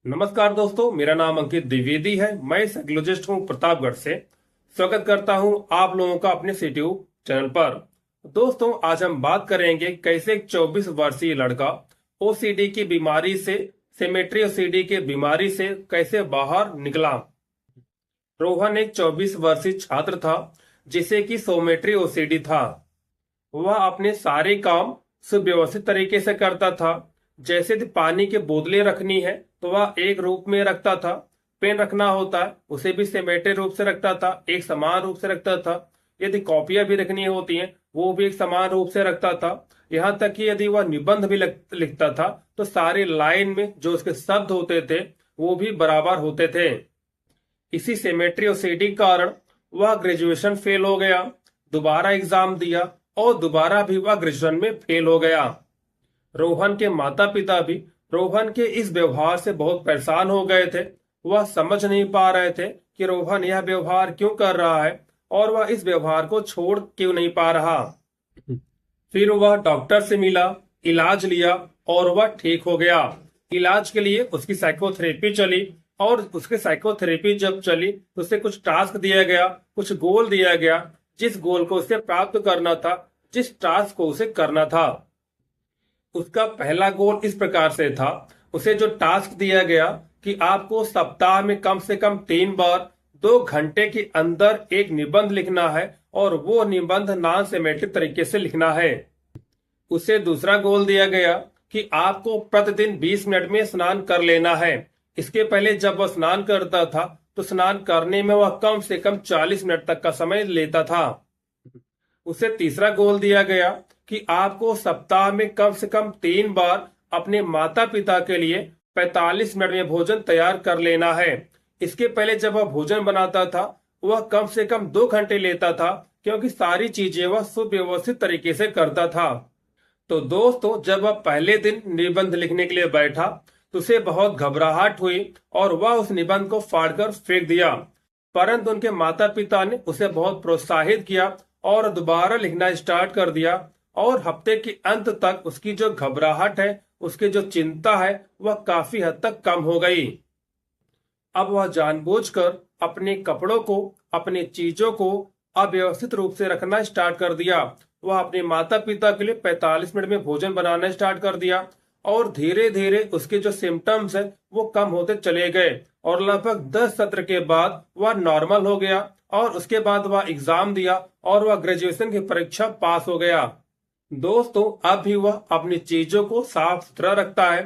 नमस्कार दोस्तों, मेरा नाम अंकित द्विवेदी है। मैं साइकोलॉजिस्ट हूँ प्रतापगढ़ से। स्वागत करता हूँ आप लोगों का अपने यूट्यूब चैनल पर। दोस्तों, आज हम बात करेंगे कैसे एक 24 वर्षीय लड़का ओसीडी की बीमारी से, सिमेट्री ओसीडी की बीमारी से कैसे बाहर निकला। रोहन एक 24 वर्षीय छात्र था जिसे कि सोमेट्री ओसीडी था। वह अपने सारे काम सुव्यवस्थित तरीके से करता था। जैसे कि पानी की बोतलें रखनी है तो वह एक रूप में रखता था। पेन रखना होता है उसे भी सिमेट्रिक रूप से रखता था, एक समान रूप से रखता था। यदि कॉपियां भी रखनी होती हैं वो भी एक समान रूप से रखता था। यहाँ तक कि यदि वह निबंध भी लिखता था तो सारे लाइन में जो उसके शब्द होते थे वो भी बराबर होते थे। इसी सिमेट्री और सीडी कारण वह ग्रेजुएशन फेल हो गया, दोबारा एग्जाम दिया और दोबारा भी वह ग्रेजुएशन में फेल हो गया। रोहन के माता पिता भी रोहन के इस व्यवहार से बहुत परेशान हो गए थे। वह समझ नहीं पा रहे थे कि रोहन यह व्यवहार क्यों कर रहा है और वह इस व्यवहार को छोड़ क्यों नहीं पा रहा। फिर वह डॉक्टर से मिला, इलाज लिया और वह ठीक हो गया। इलाज के लिए उसकी साइकोथेरेपी चली और उसके साइकोथेरेपी जब चली तो उसे कुछ टास्क दिया गया, कुछ गोल दिया गया। जिस गोल को उसे प्राप्त करना था, जिस टास्क को उसे करना था, उसका पहला गोल इस प्रकार से था। उसे जो टास्क दिया गया कि आपको सप्ताह में कम से कम 3 बार 2 घंटे के अंदर एक निबंध लिखना है और वो निबंध नॉन सिमेट्रिक तरीके से लिखना है। उसे दूसरा गोल दिया गया कि आपको प्रतिदिन 20 मिनट में स्नान कर लेना है। इसके पहले जब वह स्नान करता था तो स्नान करने में वह कम से कम 40 मिनट तक का समय लेता था। उसे तीसरा गोल दिया गया कि आपको सप्ताह में कम से कम 3 बार अपने माता पिता के लिए 45 मिनट में भोजन तैयार कर लेना है। इसके पहले जब वह भोजन बनाता था वह कम से कम 2 घंटे लेता था, क्योंकि सारी चीजें वह सुव्यवस्थित तरीके से करता था। तो दोस्तों, जब वह पहले दिन निबंध लिखने के लिए बैठा तो उसे बहुत घबराहट हुई और वह उस निबंध को फाड़कर फेंक दिया। परंतु उनके माता पिता ने उसे बहुत प्रोत्साहित किया और दोबारा लिखना स्टार्ट कर दिया। और हफ्ते के अंत तक उसकी जो घबराहट है, उसकी जो चिंता है, वह काफी हद तक कम हो गई। अब वह जानबूझकर अपने कपड़ों को, अपने चीजों को अव्यवस्थित रूप से रखना स्टार्ट कर दिया। वह अपने माता पिता के लिए 45 मिनट में भोजन बनाना स्टार्ट कर दिया और धीरे धीरे उसके जो सिम्टम्स है वो कम होते चले गए और लगभग 10 सत्र के बाद वह नॉर्मल हो गया और उसके बाद वह एग्जाम दिया और वह ग्रेजुएशन की परीक्षा पास हो गया। दोस्तों, अब भी वह अपनी चीजों को साफ सुथरा रखता है,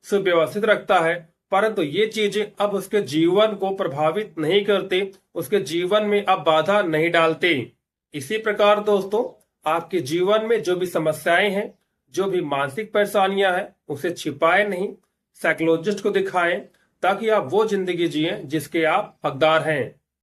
सुव्यवस्थित रखता है, परंतु ये चीजें अब उसके जीवन को प्रभावित नहीं करती, उसके जीवन में अब बाधा नहीं डालती। इसी प्रकार दोस्तों, आपके जीवन में जो भी समस्याएं हैं, जो भी मानसिक परेशानियां हैं, उसे छिपाए नहीं, साइकोलॉजिस्ट को दिखाएं ताकि आप वो जिंदगी जिएं जिसके आप हकदार हैं।